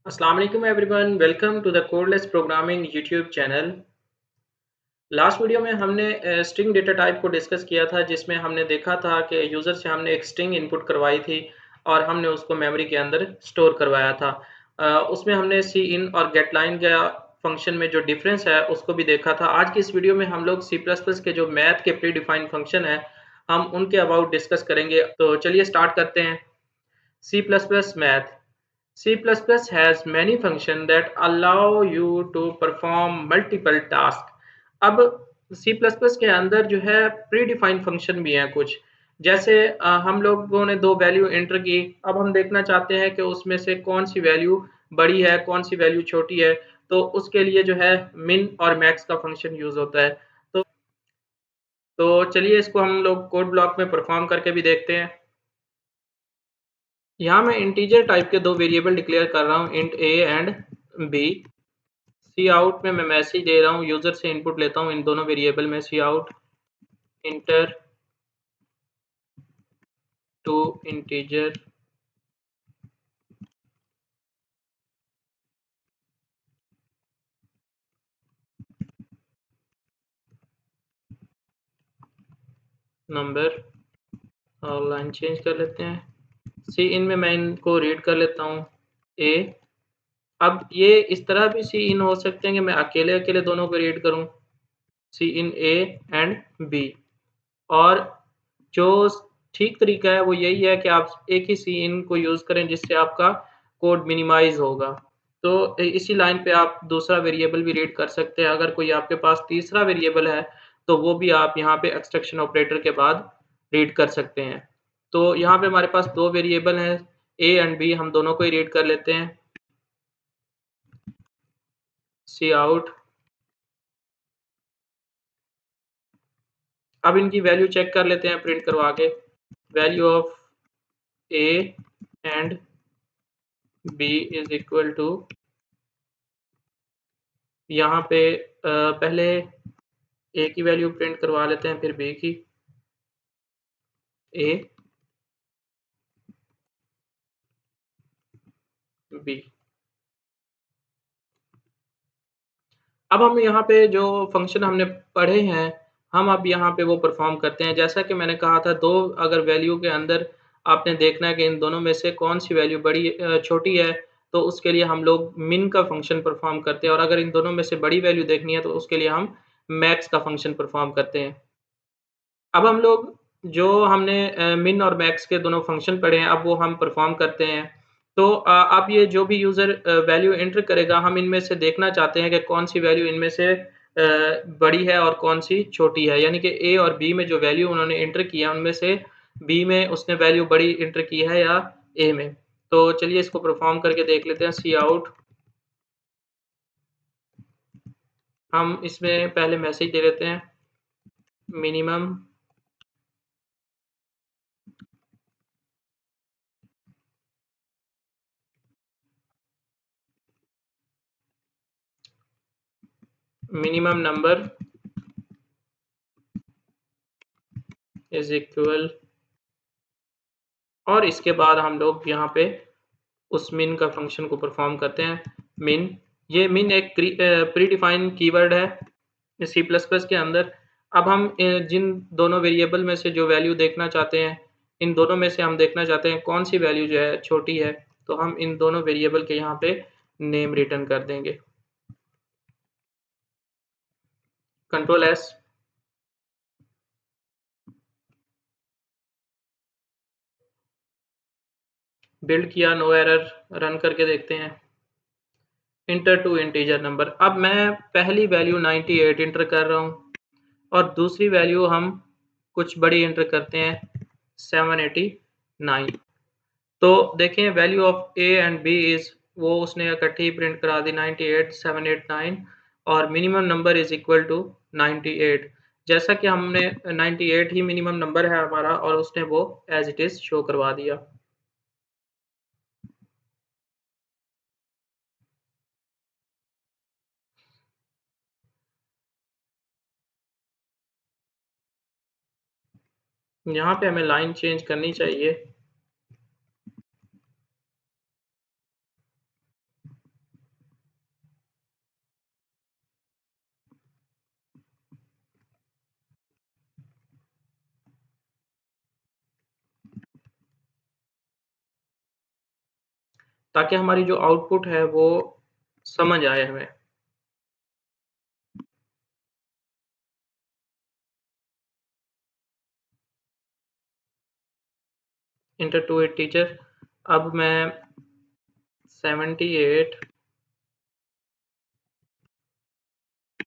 अस्सलाम वालेकुम everyone, welcome to the codeless programming YouTube channel. Last video में हमने स्ट्रिंग डेटा टाइप को डिस्कस किया था, जिसमें हमने देखा था कि यूज़र से हमने एक स्ट्रिंग इनपुट करवाई थी और हमने उसको मेमोरी के अंदर स्टोर करवाया था। उसमें हमने सी इन और गेट लाइन का फंक्शन में जो डिफरेंस है उसको भी देखा था। आज की इस वीडियो में हम लोग सी प्लस प्लस के जो मैथ के प्री डिफाइंड फंक्शन है, हम उनके अबाउट डिस्कस करेंगे। तो चलिए स्टार्ट करते हैं। C++ Math. C++ has many functions that allow you to perform multiple tasks. अब C++ के अंदर जो है प्री डिफाइंड फंक्शन भी हैं कुछ। जैसे हम लोगों ने 2 वैल्यू एंटर की, अब हम देखना चाहते हैं कि उसमें से कौन-सी वैल्यू बड़ी है, कौन-सी वैल्यू छोटी है, तो उसके लिए जो है मिन और मैक्स का फंक्शन यूज़ होता है। तो तो चलिए इसको हम लोग कोड ब्लॉक में परफॉर्म करके भी देखते हैं। यहाँ मैं इंटीजर टाइप के 2 वेरिएबल डिक्लेयर कर रहा हूँ, int A and B. Cout में मैं मैसेज दे रहा हूँ, यूज़र से इनपुट लेता हूँ इन दोनों वेरिएबल में। C out enter two integer number और लाइन चेंज कर लेते हैं। सी इन में मैं इनको रीड कर लेता हूँ ए। अब ये इस तरह भी सी इन हो सकते हैं कि मैं अकेले-अकेले दोनों को रीड करूँ, सी इन ए एंड बी। और जो ठीक तरीका है वो यही है कि आप एक ही सी इन को यूज़ करें, जिससे आपका कोड मिनिमाइज़ होगा। तो इसी लाइन पे आप दूसरा वेरिएबल भी रीड कर सकते हैं। अगर कोई आपके पास तीसरा वेरिएबल है, तो वो भी आप यहाँ पे एक्सट्रैक्शन ऑपरेटर के बाद रीड कर सकते हैं। तो यहाँ पे हमारे पास 2 वेरिएबल हैं, ए एंड बी, हम दोनों को ही रीड कर लेते हैं। सी आउट। अब इनकी वैल्यू चेक कर लेते हैं प्रिंट करवा के। Value of A and B is equal to, यहाँ पे पहले ए की वैल्यू प्रिंट करवा लेते हैं, फिर बी की। ए, बी। अब हम यहाँ पे जो फ़ंक्शन हमने पढ़े हैं, हम अब यहाँ पे वो परफ़ॉर्म करते हैं। जैसा कि मैंने कहा था, 2 अगर वैल्यू के अंदर आपने देखना है कि इन दोनों में से कौन-सी वैल्यू छोटी है, तो उसके लिए हम लोग मिन का फ़ंक्शन परफ़ॉर्म करते हैं, और अगर इन दोनों में से बड़ी वैल्यू देखनी है, तो उसके लिए हम मैक्स का फ़ंक्शन परफ़ॉर्म करते हैं। अब हम लोग जो हमने मिन और मैक्स के दोनों फ़ंक्शन पढ़े हैं, अब वो हम परफ़ॉर्म करते हैं। तो अब ये जो भी यूज़र वैल्यू एंटर करेगा, हम इनमें से देखना चाहते हैं कि कौन-सी वैल्यू इनमें से बड़ी है और कौन-सी छोटी है। यानी कि ए और बी में जो वैल्यू उन्होंने एंटर किया, उनमें से बी में उसने वैल्यू बड़ी एंटर की है या ए में। तो चलिए इसको परफ़ॉर्म करके देख लेते हैं। सी आउट, हम इसमें पहले मैसेज दे देते हैं, minimum minimum number is equal, और इसके बाद हम लोग यहाँ पे उस मिन का फ़ंक्शन को परफ़ॉर्म करते हैं। मिन, ये मिन एक प्री डिफाइंड कीवर्ड है सी प्लस प्लस के अंदर। अब हम जिन दोनों वेरिएबल में से जो वैल्यू देखना चाहते हैं, इन दोनों में से हम देखना चाहते हैं कौन-सी वैल्यू जो है छोटी है, तो हम इन दोनों वेरिएबल के यहाँ पे नेम रिटर्न कर देंगे। Control S. बिल्ड किया, नो एरर, रन करके देखते हैं। Enter two integer number. अब मैं पहली वैल्यू 98 एंटर कर रहा हूँ, और दूसरी वैल्यू हम कुछ बड़ी एंटर करते हैं, 789। तो देखें value of A and B is, वो उसने इकट्ठी ही प्रिंट करा दी, 98 789, और minimum number is equal to 98। जैसा कि हमने 98 ही मिनिमम नंबर है हमारा, और उसने वो एज़ इट इज़ शो करवा दिया। यहाँ पे हमें लाइन चेंज करनी चाहिए। ताकि हमारी जो आउटपुट है वो समझ आए हमें। Enter two integer. अब मैं 78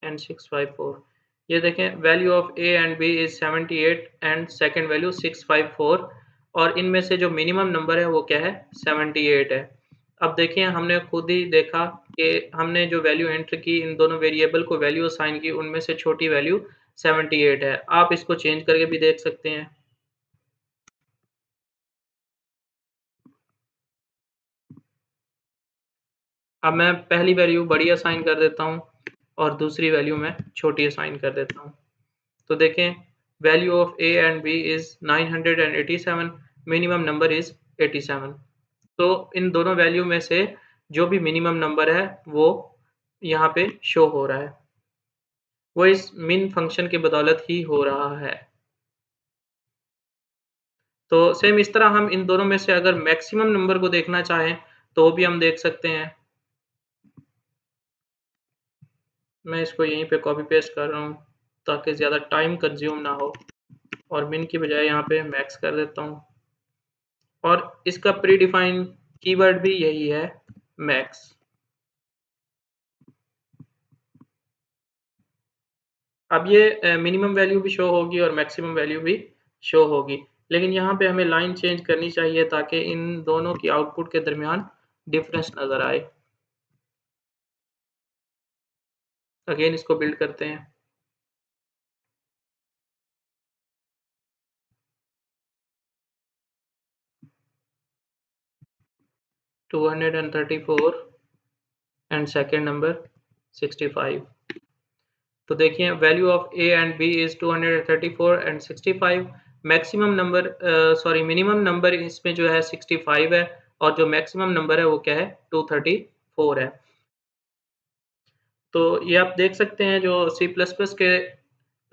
एंड 654, ये देखें value of A and B is 78 and second value 654, और इनमें से जो मिनिमम नंबर है वो क्या है, 78 है। अब देखिए हमने खुद ही देखा कि हमने जो वैल्यू एंटर की, इन दोनों वेरिएबल को वैल्यू असाइन की, उनमें से छोटी वैल्यू 78 है। आप इसको चेंज करके भी देख सकते हैं। अब मैं पहली वैल्यू बड़ी असाइन कर देता हूँ और दूसरी वैल्यू मैं छोटी असाइन कर देता हूँ। तो देखें value of A and B is 987, minimum number is 87। तो इन दोनों वैल्यू में से जो भी मिनिमम नंबर है वो यहाँ पे शो हो रहा है, वो इस मिन फंक्शन की बदौलत ही हो रहा है। तो सेम इस तरह हम इन दोनों में से अगर मैक्सिमम नंबर को देखना चाहें तो भी हम देख सकते हैं। मैं इसको यहीं पे कॉपी पेस्ट कर रहा हूँ ताकि ज़्यादा टाइम कंज्यूम ना हो, और मिन की बजाय यहाँ पे मैक्स कर देता हूँ, और इसका प्री डिफाइन कीवर्ड भी यही है, मैक्स। अब ये मिनिमम वैल्यू भी शो होगी और मैक्सिमम वैल्यू भी शो होगी, लेकिन यहाँ पे हमें लाइन चेंज करनी चाहिए ताकि इन दोनों की आउटपुट के दरमियान डिफरेंस नज़र आए। अगेन इसको बिल्ड करते हैं। Two 234 and second number 65। तो देखिए value of A and B is 234 and 65। Maximum number sorry minimum number इसमें जो है 65 है, और जो मैक्सिमम नंबर है वो क्या है, 234 है। तो ये आप देख सकते हैं जो सी प्लस प्लस के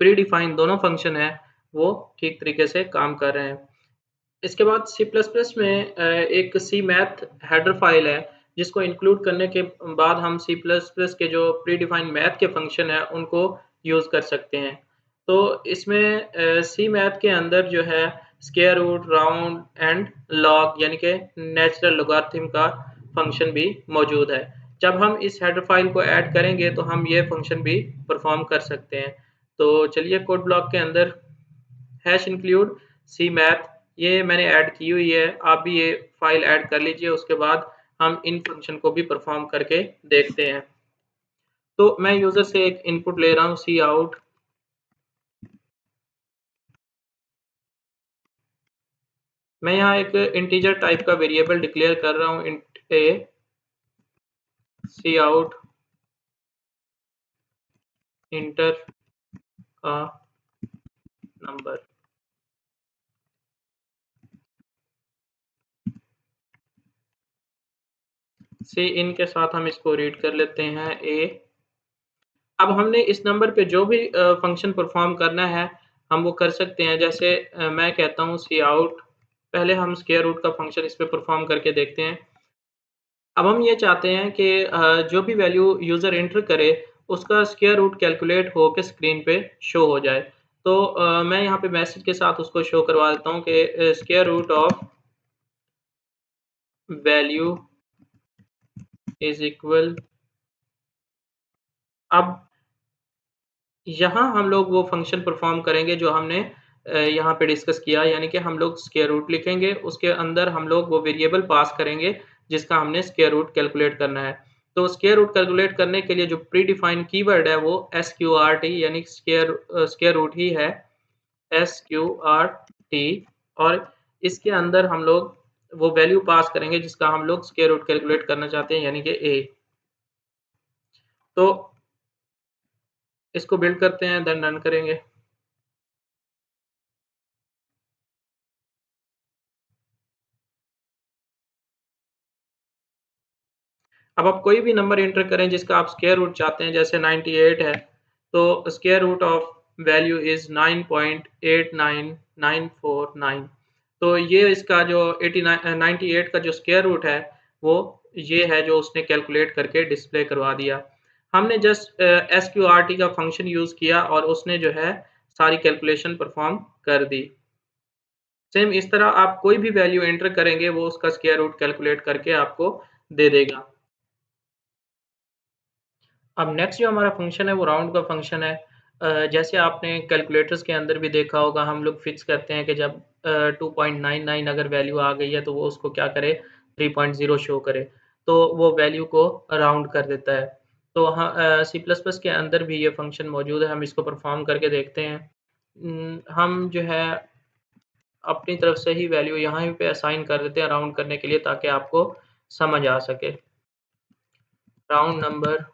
प्री डिफाइन दोनों फंक्शन हैं वो ठीक तरीके से काम कर रहे हैं। इसके बाद सी प्लस प्लस में एक सी मैथ हेडर फाइल है, जिसको इंक्लूड करने के बाद हम सी प्लस प्लस के जो प्री डिफाइंड मैथ के फंक्शन हैं उनको यूज़ कर सकते हैं। तो इसमें सी मैथ के अंदर जो है square root, round and log यानी कि नेचुरल लॉगरिथम का फंक्शन भी मौजूद है। जब हम इस हेडर फाइल को ऐड करेंगे तो हम ये फंक्शन भी परफॉर्म कर सकते हैं। तो चलिए कोड ब्लॉक के अंदर हैश इंक्लूड सी मैथ ये मैंने ऐड की हुई है, आप भी ये फाइल ऐड कर लीजिए। उसके बाद हम इन फंक्शन को भी परफॉर्म करके देखते हैं। तो मैं यूज़र से एक इनपुट ले रहा हूँ सी आउट, मैं यहाँ एक इंटीजर टाइप का वेरिएबल डिक्लेयर कर रहा हूँ, इंट ए सी आउट इंटर का नंबर। सी इन के साथ हम इसको रीड कर लेते हैं ए। अब हमने इस नंबर पे जो भी फंक्शन परफॉर्म करना है हम वो कर सकते हैं। जैसे मैं कहता हूँ सी आउट, पहले हम स्क्वायर रूट का फंक्शन इस पे परफॉर्म करके देखते हैं। अब हम ये चाहते हैं कि जो भी वैल्यू यूज़र एंटर करे उसका स्क्वायर रूट कैलकुलेट होके स्क्रीन पे शो हो जाए। तो मैं यहाँ पे मैसेज के साथ उसको शो करवा देता हूँ कि square root of value is equal. अब यहाँ हम लोग वो फंक्शन परफॉर्म करेंगे जो हमने यहाँ पे डिस्कस किया, यानी कि हम लोग स्क्वायर रूट लिखेंगे, उसके अंदर हम लोग वो वेरिएबल पास करेंगे जिसका हमने स्क्वायर रूट कैलकुलेट करना है। तो स्क्वायर रूट कैलकुलेट करने के लिए जो प्री डिफाइंड कीवर्ड है वो SQRT यानी स्क्वायर रूट ही है, SQRT। और इसके अंदर हम लोग वो वैल्यू पास करेंगे जिसका हम लोग स्क्वायर रूट कैलकुलेट करना चाहते हैं, यानी कि A। तो इसको बिल्ड करते हैं, देन रन करेंगे। अब आप कोई भी नंबर एंटर करें जिसका आप स्क्वायर रूट चाहते हैं, जैसे 98 है, तो square root of value is 9.89949। तो ये इसका जो 98 का जो स्क्वायर रूट है वो ये है जो उसने कैलकुलेट करके डिस्प्ले करवा दिया। हमने जस्ट एसक्यूआरटी का फंक्शन यूज़ किया और उसने जो है सारी कैलकुलेशन परफ़ॉर्म कर दी। सेम इस तरह आप कोई भी वैल्यू एंटर करेंगे वो उसका स्क्वायर रूट कैलकुलेट करके आपको दे देगा। अब नेक्स्ट जो हमारा फ़ंक्शन है वो राउंड का फ़ंक्शन है। जैसे आपने कैलकुलेटर्स के अंदर भी देखा होगा हम लोग फ़िक्स करते हैं कि जब 2.99 अगर वैल्यू आ गई है तो वो उसको क्या करे 3.0 शो करे। तो वो वैल्यू को राउंड कर देता है। तो सी प्लस प्लस के अंदर भी ये फ़ंक्शन मौजूद है, हम इसको परफ़ॉर्म करके देखते हैं। हम जो है अपनी तरफ से ही वैल्यू यहाँ पे असाइन कर देते हैं राउंड करने के लिए ताकि आपको समझ आ सके। Round number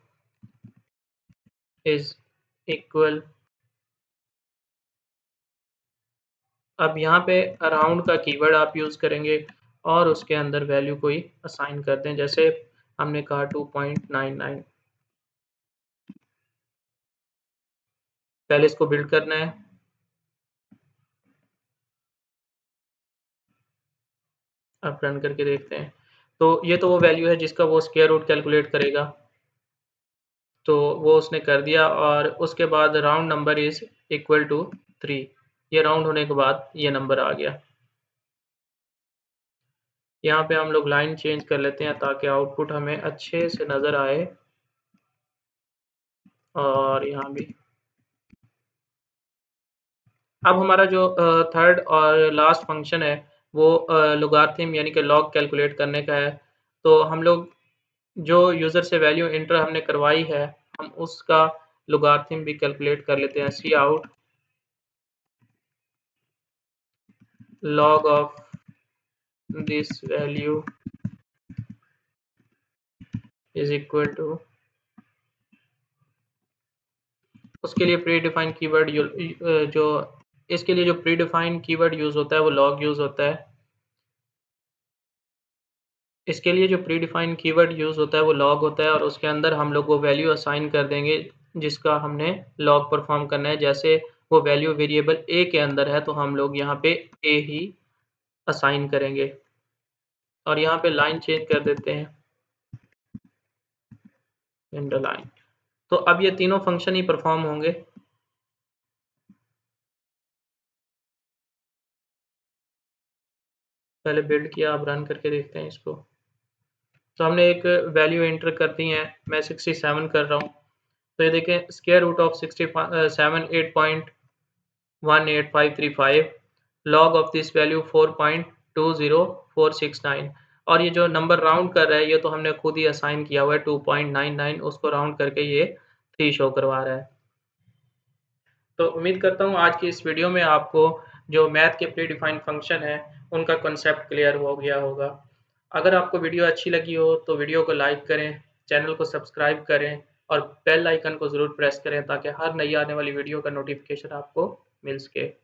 is equal. अब यहाँ पे अराउंड का कीवर्ड आप यूज़ करेंगे और उसके अंदर वैल्यू कोई असाइन कर दें, जैसे हमने कहा 2.99। पहले इसको बिल्ड करना है। अब रन करके देखते हैं। तो ये तो वो वैल्यू है जिसका वो स्क्वायर रूट कैलकुलेट करेगा। तो वो उसने कर दिया और उसके बाद round number is equal to 3। ये राउंड होने के बाद ये नंबर आ गया। यहाँ पे हम लोग लाइन चेंज कर लेते हैं ताकि आउटपुट हमें अच्छे से नज़र आए। और यहाँ भी। अब हमारा जो थर्ड और लास्ट फंक्शन है वो लॉगरिथम यानी कि लॉग कैलकुलेट करने का है। तो हम लोग जो यूज़र से वैल्यू एंटर हमने करवाई है, हम उसका लॉगरिथम भी कैलकुलेट कर लेते हैं। Cout log of this value is equal to. उसके लिए प्री डिफाइंड कीवर्ड जो इसके लिए जो प्री डिफाइंड कीवर्ड यूज़ होता है वो लॉग यूज़ होता है। इसके लिए जो प्री डिफाइंड कीवर्ड यूज़ होता है वो लॉग होता है और उसके अंदर हम लोग वो वैल्यू असाइन कर देंगे जिसका हमने लॉग परफॉर्म करना है। जैसे वो वैल्यू वेरिएबल ए के अंदर है तो हम लोग यहाँ पे ए ही असाइन करेंगे और यहाँ पे लाइन चेंज कर देते हैं इंटर लाइन। तो अब ये तीनों फंक्शन ही परफॉर्म होंगे। पहले बिल्ड किया, अब रन करके देखते हैं इसको। तो हमने एक वैल्यू एंटर कर दी है, मैं 67 कर रहा हूँ। तो ये देखें square root of 67 8.18535 log of this value 4.20469 और ये जो नंबर राउंड कर रहा है ये तो हमने खुद ही असाइन किया हुआ है 2.99 उसको राउंड करके ये 3 शो करवा रहा है। तो उम्मीद करता हूँ आज की इस वीडियो में आपको जो मैथ के प्री डिफाइंड फंक्शन है उनका कॉन्सेप्ट क्लियर हो गया होगा। अगर आपको वीडियो अच्छी लगी हो तो वीडियो को लाइक करें, चैनल को सब्सक्राइब करें और बेल आइकन को ज़रूर प्रेस करें ताकि हर नई आने वाली वीडियो का नोटिफिकेशन आपको मिल सके।